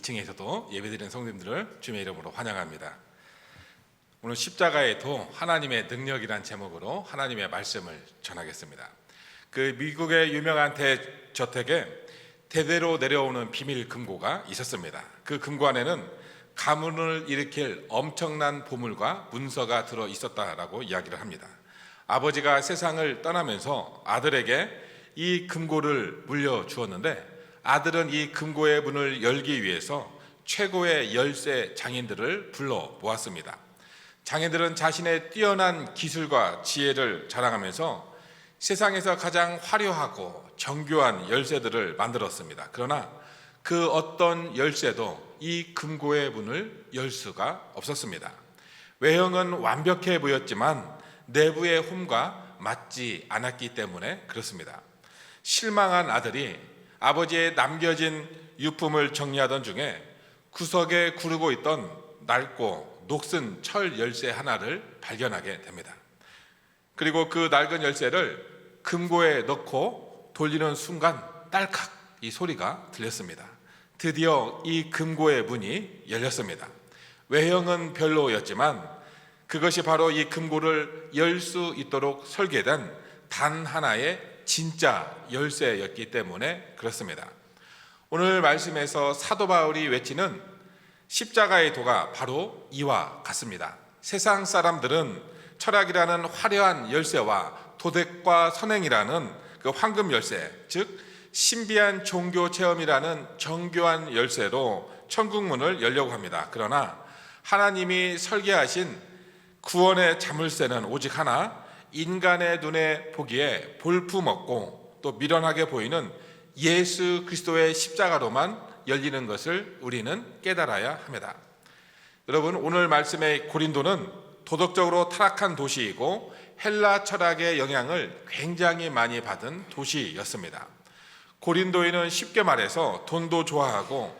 2층에서도 예배드리는 성도님들을 주님의 이름으로 환영합니다. 오늘 십자가의 도 하나님의 능력이란 제목으로 하나님의 말씀을 전하겠습니다. 그 미국의 유명한 대저택에 대대로 내려오는 비밀 금고가 있었습니다. 그 금고 안에는 가문을 일으킬 엄청난 보물과 문서가 들어 있었다라고 이야기를 합니다. 아버지가 세상을 떠나면서 아들에게 이 금고를 물려주었는데 아들은 이 금고의 문을 열기 위해서 최고의 열쇠 장인들을 불러 모았습니다. 장인들은 자신의 뛰어난 기술과 지혜를 자랑하면서 세상에서 가장 화려하고 정교한 열쇠들을 만들었습니다. 그러나 그 어떤 열쇠도 이 금고의 문을 열 수가 없었습니다. 외형은 완벽해 보였지만 내부의 홈과 맞지 않았기 때문에 그렇습니다. 실망한 아들이 아버지의 남겨진 유품을 정리하던 중에 구석에 구르고 있던 낡고 녹슨 철 열쇠 하나를 발견하게 됩니다. 그리고 그 낡은 열쇠를 금고에 넣고 돌리는 순간 딸칵 이 소리가 들렸습니다. 드디어 이 금고의 문이 열렸습니다. 외형은 별로였지만 그것이 바로 이 금고를 열 수 있도록 설계된 단 하나의 진짜 열쇠였기 때문에 그렇습니다. 오늘 말씀에서 사도 바울이 외치는 십자가의 도가 바로 이와 같습니다. 세상 사람들은 철학이라는 화려한 열쇠와 도덕과 선행이라는 그 황금 열쇠, 즉 신비한 종교 체험이라는 정교한 열쇠로 천국 문을 열려고 합니다. 그러나 하나님이 설계하신 구원의 자물쇠는 오직 하나, 인간의 눈에 보기에 볼품없고 또 미련하게 보이는 예수 그리스도의 십자가로만 열리는 것을 우리는 깨달아야 합니다. 여러분, 오늘 말씀의 고린도는 도덕적으로 타락한 도시이고 헬라 철학의 영향을 굉장히 많이 받은 도시였습니다. 고린도인은 쉽게 말해서 돈도 좋아하고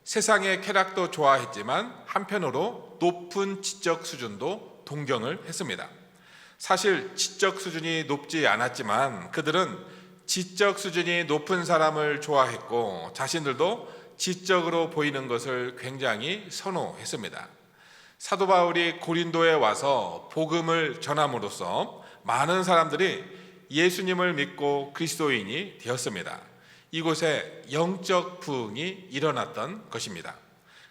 세상의 쾌락도 좋아했지만 한편으로 높은 지적 수준도 동경을 했습니다. 사실 지적 수준이 높지 않았지만 그들은 지적 수준이 높은 사람을 좋아했고 자신들도 지적으로 보이는 것을 굉장히 선호했습니다. 사도 바울이 고린도에 와서 복음을 전함으로써 많은 사람들이 예수님을 믿고 그리스도인이 되었습니다. 이곳에 영적 부흥이 일어났던 것입니다.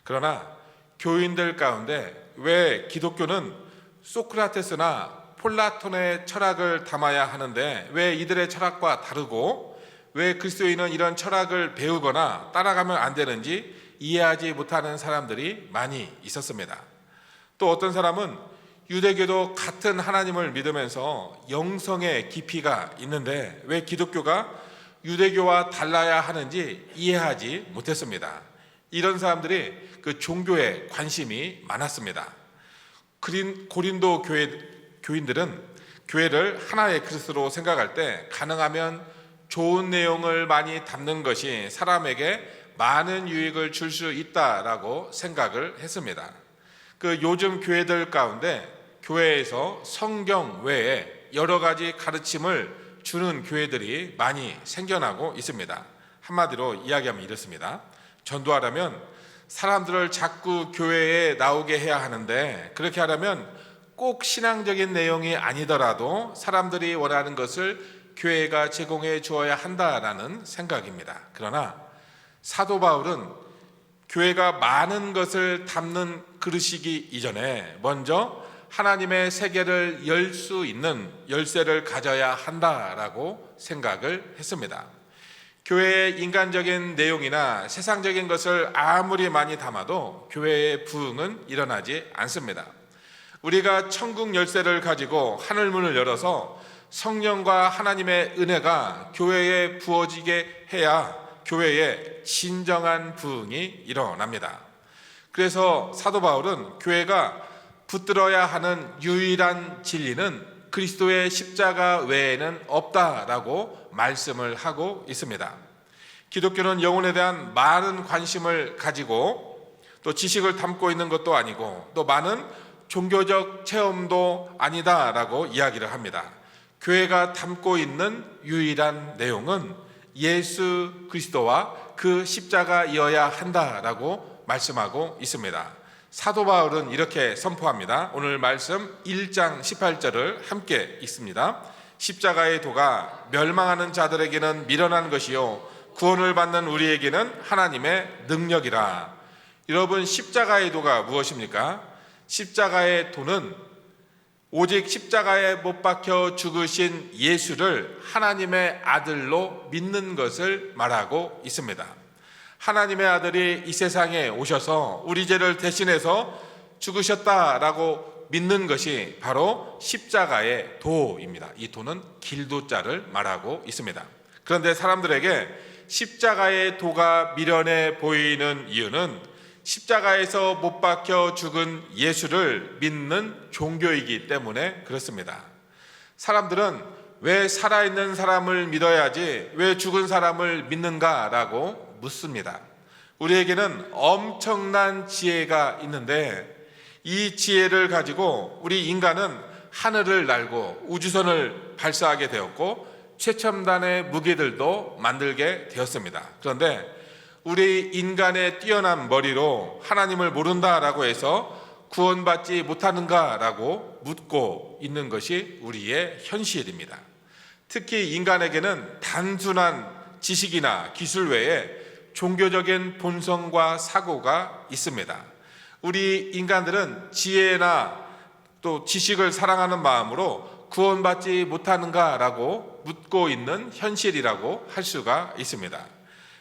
그러나 교인들 가운데 왜 기독교는 소크라테스나 플라톤의 철학을 담아야 하는데 왜 이들의 철학과 다르고 왜 그리스도인은 이런 철학을 배우거나 따라가면 안 되는지 이해하지 못하는 사람들이 많이 있었습니다. 또 어떤 사람은 유대교도 같은 하나님을 믿으면서 영성의 깊이가 있는데 왜 기독교가 유대교와 달라야 하는지 이해하지 못했습니다. 이런 사람들이 그 종교에 관심이 많았습니다. 고린도 교인들은 교회를 하나의 그릇으로 생각할 때 가능하면 좋은 내용을 많이 담는 것이 사람에게 많은 유익을 줄 수 있다라고 생각을 했습니다. 그 요즘 교회들 가운데 교회에서 성경 외에 여러 가지 가르침을 주는 교회들이 많이 생겨나고 있습니다. 한마디로 이야기하면 이렇습니다. 전도하려면 사람들을 자꾸 교회에 나오게 해야 하는데 그렇게 하려면 꼭 신앙적인 내용이 아니더라도 사람들이 원하는 것을 교회가 제공해 주어야 한다라는 생각입니다. 그러나 사도 바울은 교회가 많은 것을 담는 그릇이기 이전에 먼저 하나님의 세계를 열 수 있는 열쇠를 가져야 한다라고 생각을 했습니다. 교회의 인간적인 내용이나 세상적인 것을 아무리 많이 담아도 교회의 부흥은 일어나지 않습니다. 우리가 천국 열쇠를 가지고 하늘문을 열어서 성령과 하나님의 은혜가 교회에 부어지게 해야 교회에 진정한 부흥이 일어납니다. 그래서 사도 바울은 교회가 붙들어야 하는 유일한 진리는 그리스도의 십자가 외에는 없다라고 말씀을 하고 있습니다. 기독교는 영혼에 대한 많은 관심을 가지고 또 지식을 담고 있는 것도 아니고 또 많은 종교적 체험도 아니다라고 이야기를 합니다. 교회가 담고 있는 유일한 내용은 예수 그리스도와 그 십자가이어야 한다라고 말씀하고 있습니다. 사도 바울은 이렇게 선포합니다. 오늘 말씀 1장 18절을 함께 읽습니다. 십자가의 도가 멸망하는 자들에게는 미련한 것이요 구원을 받는 우리에게는 하나님의 능력이라. 여러분, 십자가의 도가 무엇입니까? 십자가의 도는 오직 십자가에 못 박혀 죽으신 예수를 하나님의 아들로 믿는 것을 말하고 있습니다. 하나님의 아들이 이 세상에 오셔서 우리 죄를 대신해서 죽으셨다라고 믿는 것이 바로 십자가의 도입니다. 이 도는 길도자를 말하고 있습니다. 그런데 사람들에게 십자가의 도가 미련해 보이는 이유는 십자가에서 못 박혀 죽은 예수를 믿는 종교이기 때문에 그렇습니다. 사람들은 왜 살아있는 사람을 믿어야지 왜 죽은 사람을 믿는가라고 묻습니다. 우리에게는 엄청난 지혜가 있는데 이 지혜를 가지고 우리 인간은 하늘을 날고 우주선을 발사하게 되었고 최첨단의 무기들도 만들게 되었습니다. 그런데 우리 인간의 뛰어난 머리로 하나님을 모른다라고 해서 구원받지 못하는가라고 묻고 있는 것이 우리의 현실입니다. 특히 인간에게는 단순한 지식이나 기술 외에 종교적인 본성과 사고가 있습니다. 우리 인간들은 지혜나 또 지식을 사랑하는 마음으로 구원받지 못하는가라고 묻고 있는 현실이라고 할 수가 있습니다.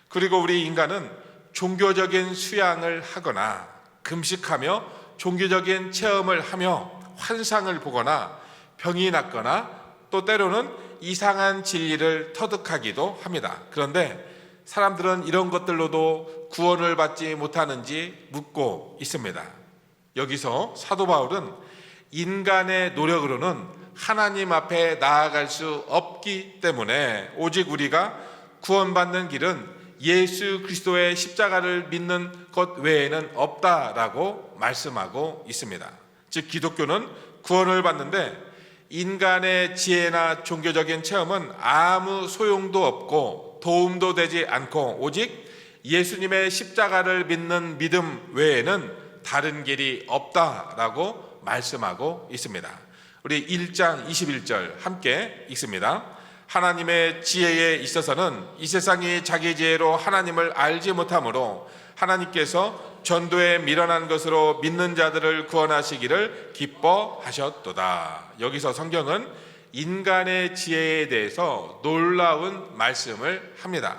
그리고 우리 인간은 종교적인 수양을 하거나 금식하며 종교적인 체험을 하며 환상을 보거나 병이 낫거나 또 때로는 이상한 진리를 터득하기도 합니다. 그런데 사람들은 이런 것들로도 구원을 받지 못하는지 묻고 있습니다. 여기서 사도 바울은 인간의 노력으로는 하나님 앞에 나아갈 수 없기 때문에 오직 우리가 구원받는 길은 예수 그리스도의 십자가를 믿는 것 외에는 없다라고 말씀하고 있습니다. 즉 기독교는 구원을 받는데 인간의 지혜나 종교적인 체험은 아무 소용도 없고 도움도 되지 않고 오직 예수님의 십자가를 믿는 믿음 외에는 다른 길이 없다라고 말씀하고 있습니다. 우리 1장 21절 함께 읽습니다. 하나님의 지혜에 있어서는 이 세상이 자기 지혜로 하나님을 알지 못하므로 하나님께서 전도에 미련한 것으로 믿는 자들을 구원하시기를 기뻐하셨도다. 여기서 성경은 인간의 지혜에 대해서 놀라운 말씀을 합니다.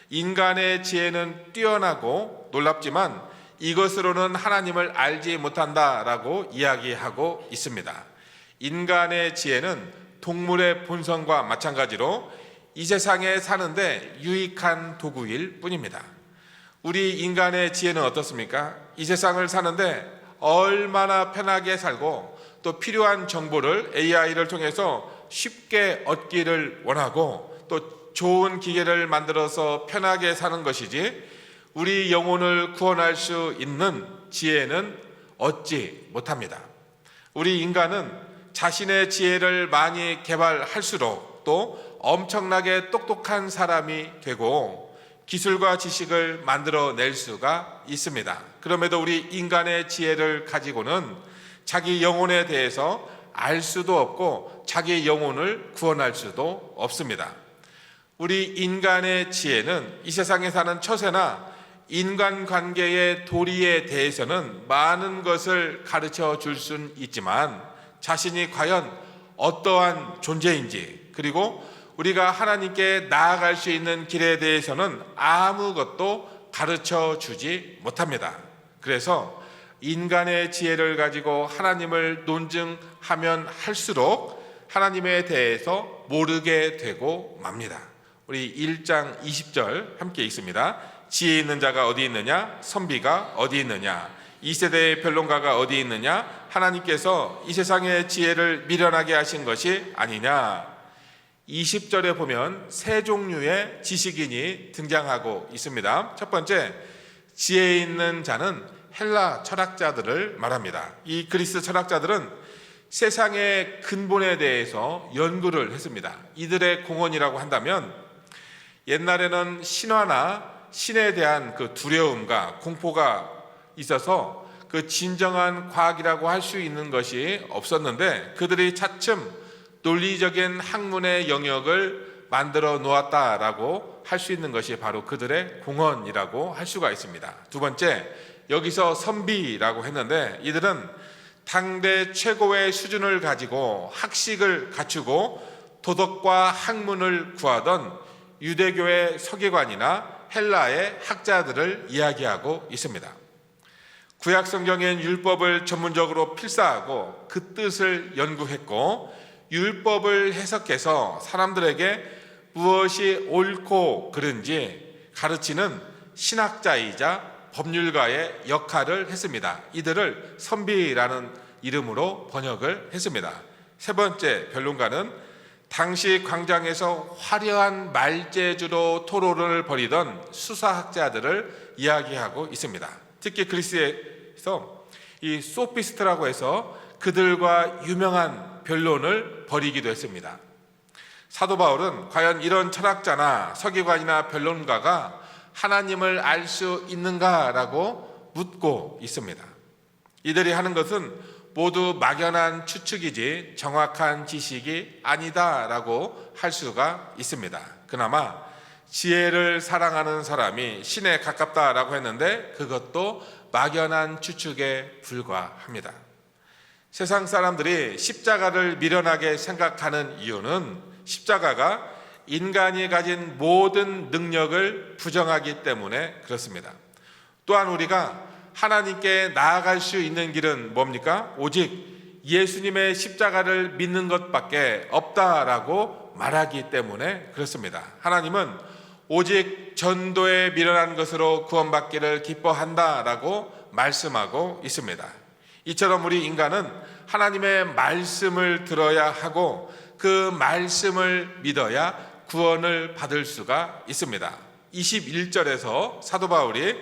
인간의 지혜는 뛰어나고 놀랍지만 이것으로는 하나님을 알지 못한다라고 이야기하고 있습니다. 인간의 지혜는 동물의 본성과 마찬가지로 이 세상에 사는데 유익한 도구일 뿐입니다. 우리 인간의 지혜는 어떻습니까? 이 세상을 사는데 얼마나 편하게 살고 또 필요한 정보를 AI를 통해서 쉽게 얻기를 원하고 또 좋은 기계를 만들어서 편하게 사는 것이지 우리 영혼을 구원할 수 있는 지혜는 얻지 못합니다. 우리 인간은 자신의 지혜를 많이 개발할수록 또 엄청나게 똑똑한 사람이 되고 기술과 지식을 만들어낼 수가 있습니다. 그럼에도 우리 인간의 지혜를 가지고는 자기 영혼에 대해서 알 수도 없고 자기 영혼을 구원할 수도 없습니다. 우리 인간의 지혜는 이 세상에 사는 처세나 인간관계의 도리에 대해서는 많은 것을 가르쳐 줄 수는 있지만 자신이 과연 어떠한 존재인지 그리고 우리가 하나님께 나아갈 수 있는 길에 대해서는 아무것도 가르쳐 주지 못합니다. 그래서 인간의 지혜를 가지고 하나님을 논증하면 할수록 하나님에 대해서 모르게 되고 맙니다. 우리 1장 20절 함께 읽습니다. 지혜 있는 자가 어디 있느냐? 선비가 어디 있느냐? 이 세대의 변론가가 어디 있느냐? 하나님께서 이 세상의 지혜를 미련하게 하신 것이 아니냐? 20절에 보면 세 종류의 지식인이 등장하고 있습니다. 첫 번째, 지혜 있는 자는 헬라 철학자들을 말합니다. 이 그리스 철학자들은 세상의 근본에 대해서 연구를 했습니다. 이들의 공헌이라고 한다면 옛날에는 신화나 신에 대한 그 두려움과 공포가 있어서 그 진정한 과학이라고 할 수 있는 것이 없었는데 그들이 차츰 논리적인 학문의 영역을 만들어 놓았다라고 할 수 있는 것이 바로 그들의 공헌이라고 할 수가 있습니다. 두 번째, 여기서 선비라고 했는데 이들은 당대 최고의 수준을 가지고 학식을 갖추고 도덕과 학문을 구하던 유대교의 서기관이나 헬라의 학자들을 이야기하고 있습니다. 구약 성경엔 율법을 전문적으로 필사하고 그 뜻을 연구했고 율법을 해석해서 사람들에게 무엇이 옳고 그른지 가르치는 신학자이자 법률가의 역할을 했습니다. 이들을 선비라는 이름으로 번역을 했습니다. 세 번째 변론가는 당시 광장에서 화려한 말재주로 토론을 벌이던 수사학자들을 이야기하고 있습니다. 특히 그리스에서 이 소피스트라고 해서 그들과 유명한 변론을 벌이기도 했습니다. 사도 바울은 과연 이런 철학자나 서기관이나 변론가가 하나님을 알 수 있는가라고 묻고 있습니다. 이들이 하는 것은 모두 막연한 추측이지 정확한 지식이 아니다라고 할 수가 있습니다. 그나마 지혜를 사랑하는 사람이 신에 가깝다라고 했는데 그것도 막연한 추측에 불과합니다. 세상 사람들이 십자가를 미련하게 생각하는 이유는 십자가가 인간이 가진 모든 능력을 부정하기 때문에 그렇습니다. 또한 우리가 하나님께 나아갈 수 있는 길은 뭡니까? 오직 예수님의 십자가를 믿는 것밖에 없다라고 말하기 때문에 그렇습니다. 하나님은 오직 전도에 미련한 것으로 구원받기를 기뻐한다라고 말씀하고 있습니다. 이처럼 우리 인간은 하나님의 말씀을 들어야 하고 그 말씀을 믿어야 구원을 받을 수가 있습니다. 21절에서 사도 바울이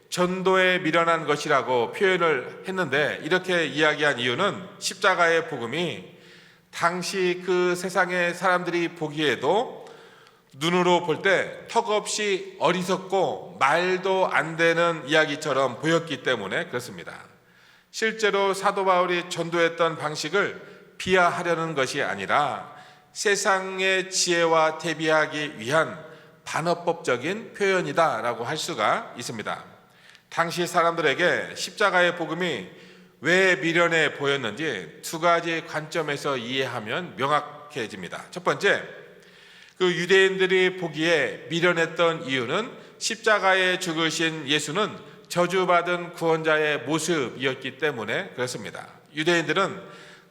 전도에 미련한 것이라고 표현을 했는데 이렇게 이야기한 이유는 십자가의 복음이 당시 그 세상의 사람들이 보기에도 눈으로 볼 때 턱없이 어리석고 말도 안 되는 이야기처럼 보였기 때문에 그렇습니다. 실제로 사도 바울이 전도했던 방식을 비하하려는 것이 아니라 세상의 지혜와 대비하기 위한 반어법적인 표현이다라고 할 수가 있습니다. 당시 사람들에게 십자가의 복음이 왜 미련해 보였는지 두 가지 관점에서 이해하면 명확해집니다. 첫 번째, 그 유대인들이 보기에 미련했던 이유는 십자가에 죽으신 예수는 저주받은 구원자의 모습이었기 때문에 그렇습니다. 유대인들은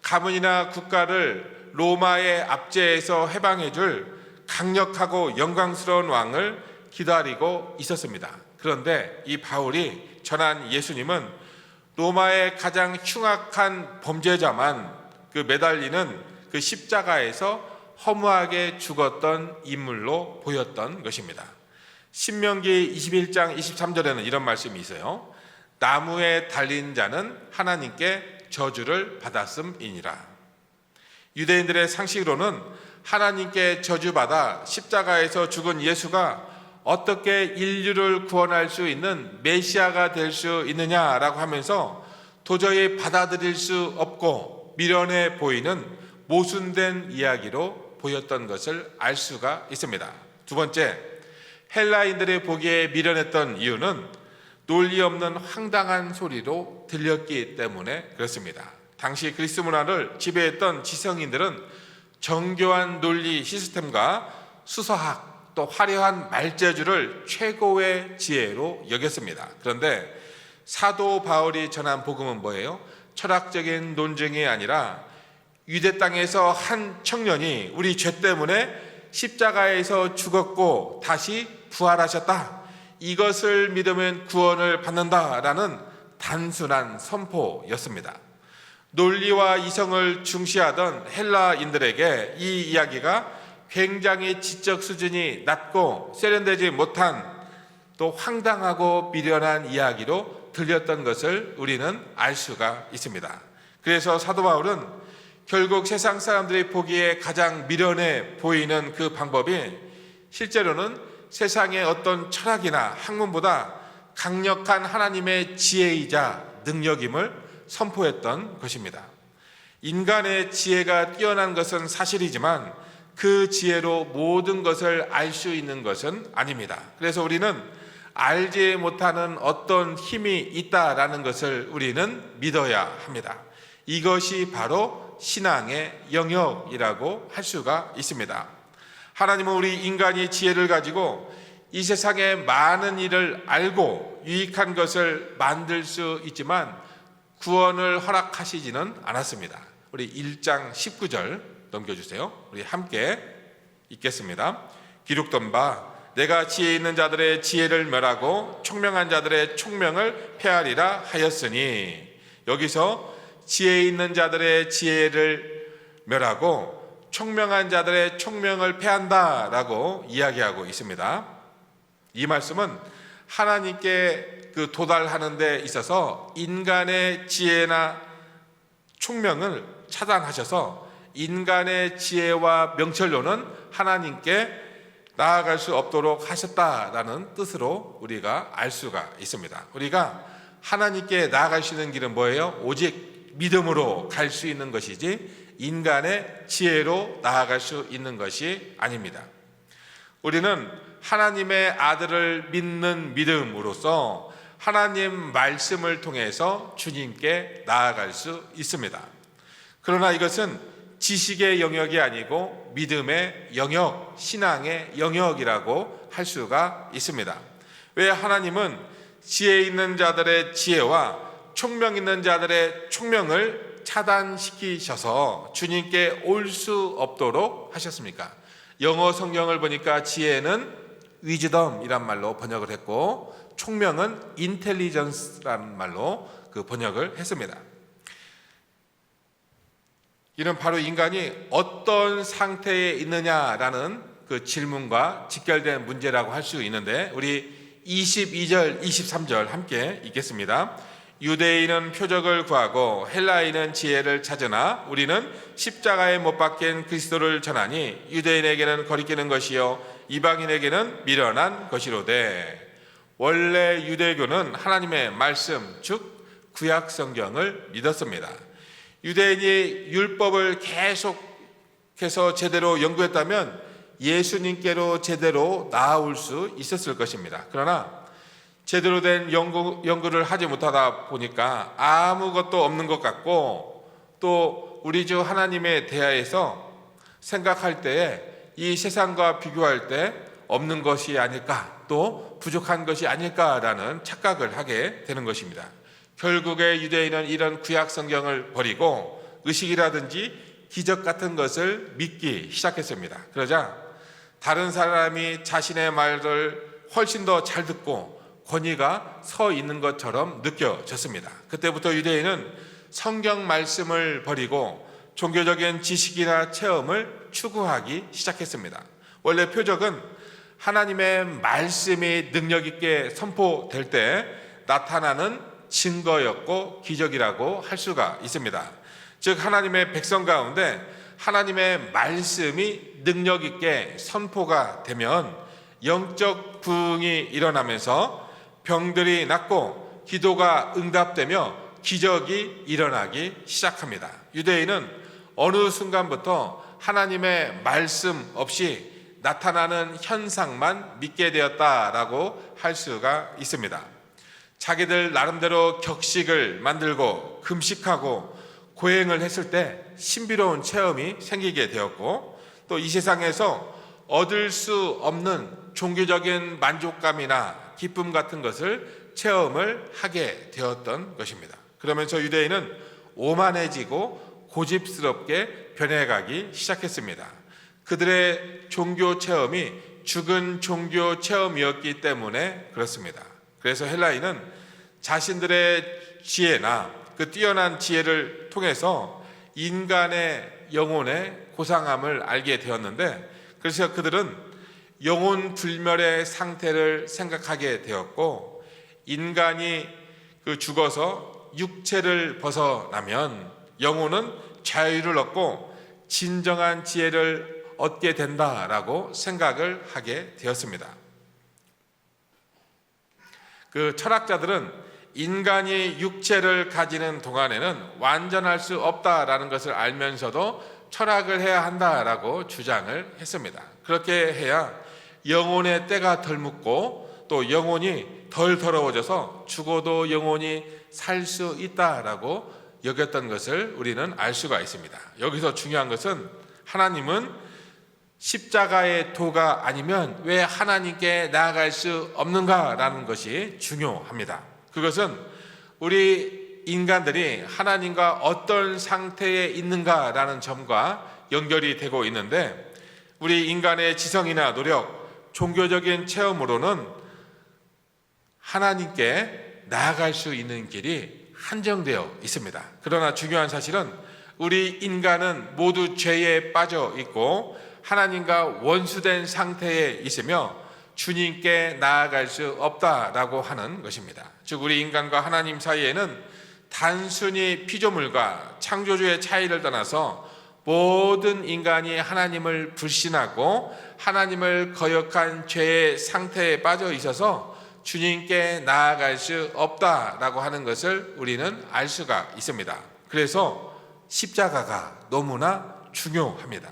가문이나 국가를 로마의 압제에서 해방해줄 강력하고 영광스러운 왕을 기다리고 있었습니다. 그런데 이 바울이 전한 예수님은 로마의 가장 흉악한 범죄자만 그 매달리는 그 십자가에서 허무하게 죽었던 인물로 보였던 것입니다. 신명기 21장 23절에는 이런 말씀이 있어요. 나무에 달린 자는 하나님께 저주를 받았음이니라. 유대인들의 상식으로는 하나님께 저주받아 십자가에서 죽은 예수가 어떻게 인류를 구원할 수 있는 메시아가 될 수 있느냐라고 하면서 도저히 받아들일 수 없고 미련해 보이는 모순된 이야기로 보였던 것을 알 수가 있습니다. 두 번째, 헬라인들의 보기에 미련했던 이유는 논리 없는 황당한 소리로 들렸기 때문에 그렇습니다. 당시 그리스 문화를 지배했던 지성인들은 정교한 논리 시스템과 수서학 또 화려한 말재주를 최고의 지혜로 여겼습니다. 그런데 사도 바울이 전한 복음은 뭐예요? 철학적인 논쟁이 아니라 유대 땅에서 한 청년이 우리 죄 때문에 십자가에서 죽었고 다시 부활하셨다. 이것을 믿으면 구원을 받는다라는 단순한 선포였습니다. 논리와 이성을 중시하던 헬라인들에게 이 이야기가 굉장히 지적 수준이 낮고 세련되지 못한 또 황당하고 미련한 이야기로 들렸던 것을 우리는 알 수가 있습니다. 그래서 사도 바울은 결국 세상 사람들이 보기에 가장 미련해 보이는 그 방법이 실제로는 세상의 어떤 철학이나 학문보다 강력한 하나님의 지혜이자 능력임을 선포했던 것입니다. 인간의 지혜가 뛰어난 것은 사실이지만 그 지혜로 모든 것을 알 수 있는 것은 아닙니다. 그래서 우리는 알지 못하는 어떤 힘이 있다라는 것을 우리는 믿어야 합니다. 이것이 바로 신앙의 영역이라고 할 수가 있습니다. 하나님은 우리 인간이 지혜를 가지고 이 세상의 많은 일을 알고 유익한 것을 만들 수 있지만 구원을 허락하시지는 않았습니다. 우리 1장 19절 넘겨주세요. 우리 함께 읽겠습니다. 기록된 바 내가 지혜 있는 자들의 지혜를 멸하고 총명한 자들의 총명을 폐하리라 하였으니, 여기서 지혜 있는 자들의 지혜를 멸하고 총명한 자들의 총명을 폐한다라고 이야기하고 있습니다. 이 말씀은 하나님께 도달하는 데 있어서 인간의 지혜나 총명을 차단하셔서 인간의 지혜와 명철로는 하나님께 나아갈 수 없도록 하셨다라는 뜻으로 우리가 알 수가 있습니다. 우리가 하나님께 나아갈 수 있는 길은 뭐예요? 오직 믿음으로 갈 수 있는 것이지 인간의 지혜로 나아갈 수 있는 것이 아닙니다. 우리는 하나님의 아들을 믿는 믿음으로써 하나님 말씀을 통해서 주님께 나아갈 수 있습니다. 그러나 이것은 지식의 영역이 아니고 믿음의 영역, 신앙의 영역이라고 할 수가 있습니다. 왜 하나님은 지혜 있는 자들의 지혜와 총명 있는 자들의 총명을 차단시키셔서 주님께 올 수 없도록 하셨습니까? 영어 성경을 보니까 지혜는 위즈덤이란 말로 번역을 했고 총명은 인텔리전스라는 말로 번역을 했습니다. 이는 바로 인간이 어떤 상태에 있느냐라는 질문과 직결된 문제라고 할 수 있는데, 우리 22절, 23절 함께 읽겠습니다. 유대인은 표적을 구하고 헬라인은 지혜를 찾으나 우리는 십자가에 못 박힌 그리스도를 전하니 유대인에게는 거리끼는 것이요 이방인에게는 미련한 것이로되. 원래 유대교는 하나님의 말씀, 즉 구약 성경을 믿었습니다. 유대인이 율법을 계속해서 제대로 연구했다면 예수님께로 제대로 나아올 수 있었을 것입니다. 그러나 제대로 된 연구를 하지 못하다 보니까 아무것도 없는 것 같고, 또 우리 주 하나님에 대하여서 생각할 때에 이 세상과 비교할 때 없는 것이 아닐까, 또 부족한 것이 아닐까라는 착각을 하게 되는 것입니다. 결국에 유대인은 이런 구약 성경을 버리고 의식이라든지 기적 같은 것을 믿기 시작했습니다. 그러자 다른 사람이 자신의 말을 훨씬 더 잘 듣고 권위가 서 있는 것처럼 느껴졌습니다. 그때부터 유대인은 성경 말씀을 버리고 종교적인 지식이나 체험을 추구하기 시작했습니다. 원래 표적은 하나님의 말씀이 능력 있게 선포될 때 나타나는 증거였고 기적이라고 할 수가 있습니다. 즉 하나님의 백성 가운데 하나님의 말씀이 능력 있게 선포가 되면 영적 부흥이 일어나면서 병들이 낫고 기도가 응답되며 기적이 일어나기 시작합니다. 유대인은 어느 순간부터 하나님의 말씀 없이 나타나는 현상만 믿게 되었다라고 할 수가 있습니다. 자기들 나름대로 격식을 만들고 금식하고 고행을 했을 때 신비로운 체험이 생기게 되었고, 또 이 세상에서 얻을 수 없는 종교적인 만족감이나 기쁨 같은 것을 체험을 하게 되었던 것입니다. 그러면서 유대인은 오만해지고 고집스럽게 변해가기 시작했습니다. 그들의 종교 체험이 죽은 종교 체험이었기 때문에 그렇습니다. 그래서 헬라인은 자신들의 지혜나 뛰어난 지혜를 통해서 인간의 영혼의 고상함을 알게 되었는데, 그래서 그들은 영혼 불멸의 상태를 생각하게 되었고, 인간이 죽어서 육체를 벗어나면 영혼은 자유를 얻고 진정한 지혜를 얻게 된다라고 생각을 하게 되었습니다. 그 철학자들은 인간이 육체를 가지는 동안에는 완전할 수 없다라는 것을 알면서도 철학을 해야 한다라고 주장을 했습니다. 그렇게 해야 영혼의 때가 덜 묻고 또 영혼이 덜 더러워져서 죽어도 영혼이 살 수 있다라고 여겼던 것을 우리는 알 수가 있습니다. 여기서 중요한 것은 하나님은 십자가의 도가 아니면 왜 하나님께 나아갈 수 없는가라는 것이 중요합니다. 그것은 우리 인간들이 하나님과 어떤 상태에 있는가라는 점과 연결이 되고 있는데, 우리 인간의 지성이나 노력, 종교적인 체험으로는 하나님께 나아갈 수 있는 길이 한정되어 있습니다. 그러나 중요한 사실은 우리 인간은 모두 죄에 빠져 있고 하나님과 원수된 상태에 있으며 주님께 나아갈 수 없다라고 하는 것입니다. 즉 우리 인간과 하나님 사이에는 단순히 피조물과 창조주의 차이를 떠나서 모든 인간이 하나님을 불신하고 하나님을 거역한 죄의 상태에 빠져 있어서 주님께 나아갈 수 없다라고 하는 것을 우리는 알 수가 있습니다. 그래서 십자가가 너무나 중요합니다.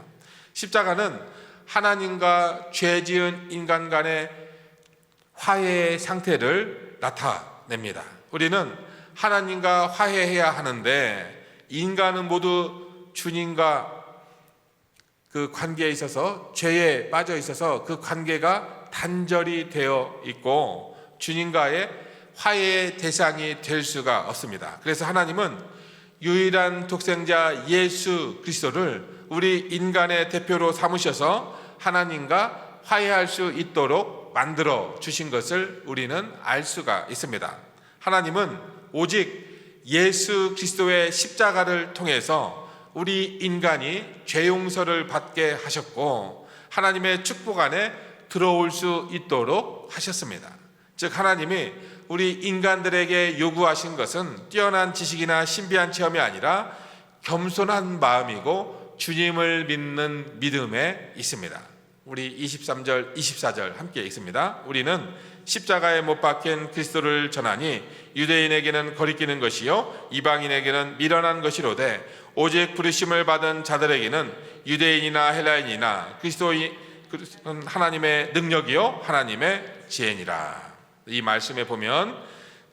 십자가는 하나님과 죄 지은 인간 간의 화해의 상태를 나타냅니다. 우리는 하나님과 화해해야 하는데 인간은 모두 주님과 그 관계에 있어서 죄에 빠져 있어서 그 관계가 단절이 되어 있고 주님과의 화해의 대상이 될 수가 없습니다. 그래서 하나님은 유일한 독생자 예수 그리스도를 우리 인간의 대표로 삼으셔서 하나님과 화해할 수 있도록 만들어 주신 것을 우리는 알 수가 있습니다. 하나님은 오직 예수 그리스도의 십자가를 통해서 우리 인간이 죄 용서를 받게 하셨고 하나님의 축복 안에 들어올 수 있도록 하셨습니다. 즉 하나님이 우리 인간들에게 요구하신 것은 뛰어난 지식이나 신비한 체험이 아니라 겸손한 마음이고 주님을 믿는 믿음에 있습니다. 우리 23절, 24절 함께 읽습니다. 우리는 십자가에 못 박힌 그리스도를 전하니 유대인에게는 거리끼는 것이요 이방인에게는 미련한 것이로되 오직 부르심을 받은 자들에게는 유대인이나 헬라인이나 그리스도인 하나님의 능력이요 하나님의 지혜니라. 이 말씀에 보면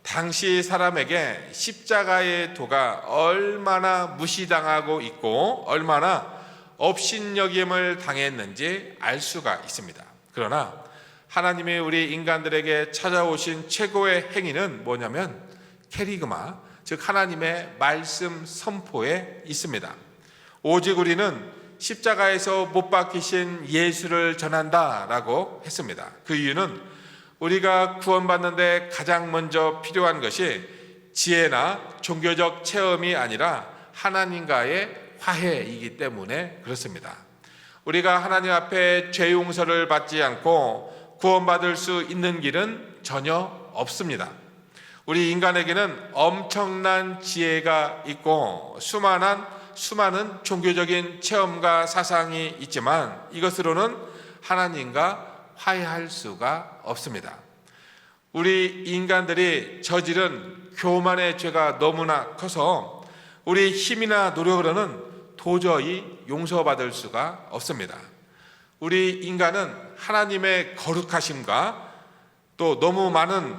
당시 사람에게 십자가의 도가 얼마나 무시당하고 있고 얼마나 업신여김을 당했는지 알 수가 있습니다. 그러나 하나님이 우리 인간들에게 찾아오신 최고의 행위는 뭐냐면 캐리그마, 즉 하나님의 말씀 선포에 있습니다. 오직 우리는 십자가에서 못 박히신 예수를 전한다라고 했습니다. 그 이유는 우리가 구원받는데 가장 먼저 필요한 것이 지혜나 종교적 체험이 아니라 하나님과의 화해이기 때문에 그렇습니다. 우리가 하나님 앞에 죄 용서를 받지 않고 구원받을 수 있는 길은 전혀 없습니다. 우리 인간에게는 엄청난 지혜가 있고 수많은 종교적인 체험과 사상이 있지만 이것으로는 하나님과 화해할 수가 없습니다. 우리 인간들이 저지른 교만의 죄가 너무나 커서 우리 힘이나 노력으로는 도저히 용서받을 수가 없습니다. 우리 인간은 하나님의 거룩하심과 또 너무 많은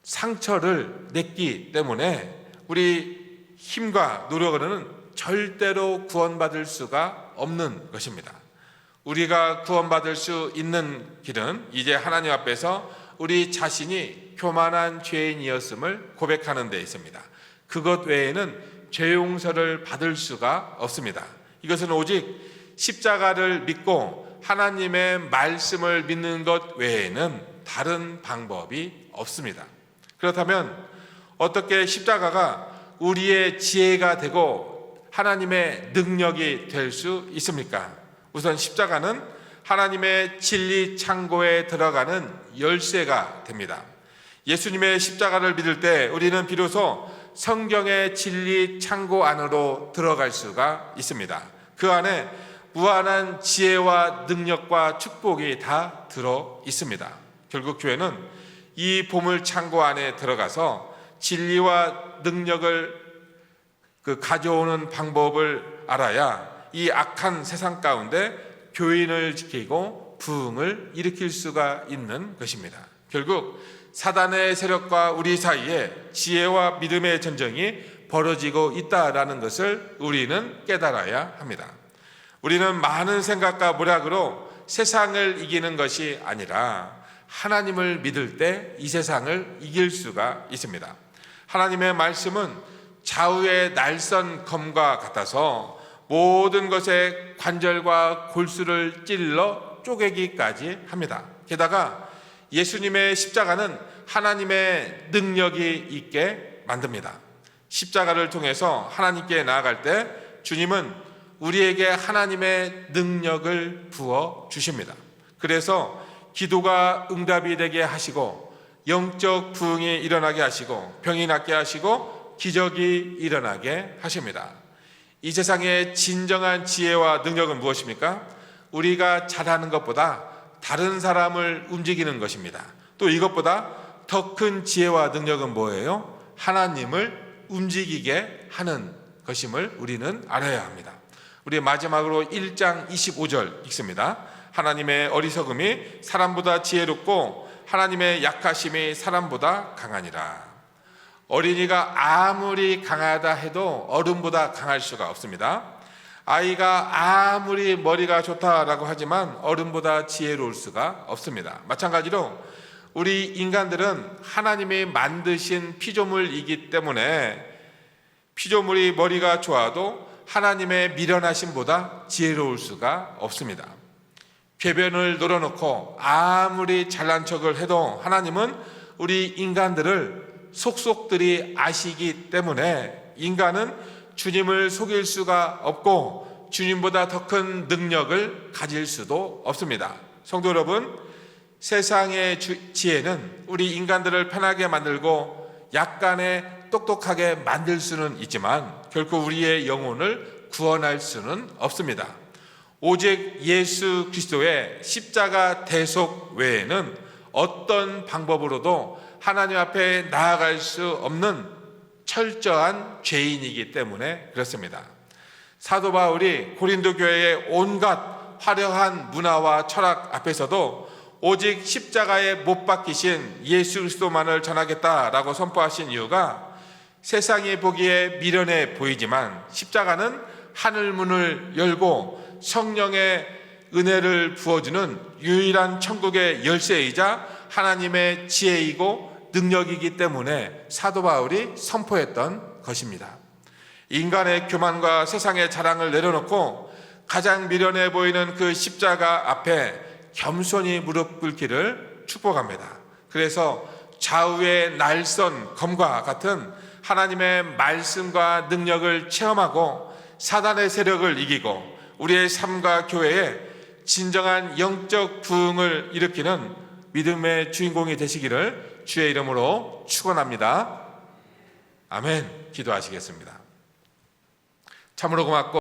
상처를 냈기 때문에 우리 힘과 노력으로는 절대로 구원받을 수가 없는 것입니다. 우리가 구원받을 수 있는 길은 이제 하나님 앞에서 우리 자신이 교만한 죄인이었음을 고백하는 데 있습니다. 그것 외에는 죄 용서를 받을 수가 없습니다. 이것은 오직 십자가를 믿고 하나님의 말씀을 믿는 것 외에는 다른 방법이 없습니다. 그렇다면 어떻게 십자가가 우리의 지혜가 되고 하나님의 능력이 될 수 있습니까? 우선 십자가는 하나님의 진리 창고에 들어가는 열쇠가 됩니다. 예수님의 십자가를 믿을 때 우리는 비로소 성경의 진리 창고 안으로 들어갈 수가 있습니다. 그 안에 무한한 지혜와 능력과 축복이 다 들어 있습니다. 결국 교회는 이 보물 창고 안에 들어가서 진리와 능력을 가져오는 방법을 알아야 이 악한 세상 가운데 교인을 지키고 부흥을 일으킬 수가 있는 것입니다. 결국 사단의 세력과 우리 사이에 지혜와 믿음의 전쟁이 벌어지고 있다라는 것을 우리는 깨달아야 합니다. 우리는 많은 생각과 모략으로 세상을 이기는 것이 아니라 하나님을 믿을 때 이 세상을 이길 수가 있습니다. 하나님의 말씀은 좌우의 날선 검과 같아서 모든 것의 관절과 골수를 찔러 쪼개기까지 합니다. 게다가 예수님의 십자가는 하나님의 능력이 있게 만듭니다. 십자가를 통해서 하나님께 나아갈 때 주님은 우리에게 하나님의 능력을 부어 주십니다. 그래서 기도가 응답이 되게 하시고 영적 부흥이 일어나게 하시고 병이 낫게 하시고 기적이 일어나게 하십니다. 이 세상의 진정한 지혜와 능력은 무엇입니까? 우리가 잘하는 것보다 다른 사람을 움직이는 것입니다. 또 이것보다 더 큰 지혜와 능력은 뭐예요? 하나님을 움직이게 하는 것임을 우리는 알아야 합니다. 우리 마지막으로 1장 25절 읽습니다. 하나님의 어리석음이 사람보다 지혜롭고 하나님의 약하심이 사람보다 강하니라. 어린이가 아무리 강하다 해도 어른보다 강할 수가 없습니다. 아이가 아무리 머리가 좋다라고 하지만 어른보다 지혜로울 수가 없습니다. 마찬가지로 우리 인간들은 하나님이 만드신 피조물이기 때문에 피조물이 머리가 좋아도 하나님의 미련하심보다 지혜로울 수가 없습니다. 궤변을 놀아놓고 아무리 잘난 척을 해도 하나님은 우리 인간들을 속속들이 아시기 때문에 인간은 주님을 속일 수가 없고 주님보다 더 큰 능력을 가질 수도 없습니다. 성도 여러분, 세상의 지혜는 우리 인간들을 편하게 만들고 약간의 똑똑하게 만들 수는 있지만 결코 우리의 영혼을 구원할 수는 없습니다. 오직 예수 그리스도의 십자가 대속 외에는 어떤 방법으로도 하나님 앞에 나아갈 수 없는 철저한 죄인이기 때문에 그렇습니다. 사도 바울이 고린도 교회의 온갖 화려한 문화와 철학 앞에서도 오직 십자가에 못 박히신 예수 그리스도만을 전하겠다라고 선포하신 이유가 세상이 보기에 미련해 보이지만 십자가는 하늘문을 열고 성령의 은혜를 부어주는 유일한 천국의 열쇠이자 하나님의 지혜이고 능력이기 때문에 사도 바울이 선포했던 것입니다. 인간의 교만과 세상의 자랑을 내려놓고 가장 미련해 보이는 그 십자가 앞에 겸손히 무릎 꿇기를 축복합니다. 그래서 좌우의 날선 검과 같은 하나님의 말씀과 능력을 체험하고 사단의 세력을 이기고 우리의 삶과 교회에 진정한 영적 부흥을 일으키는 믿음의 주인공이 되시기를 주의 이름으로 축원합니다. 아멘. 기도하시겠습니다. 참으로 고맙고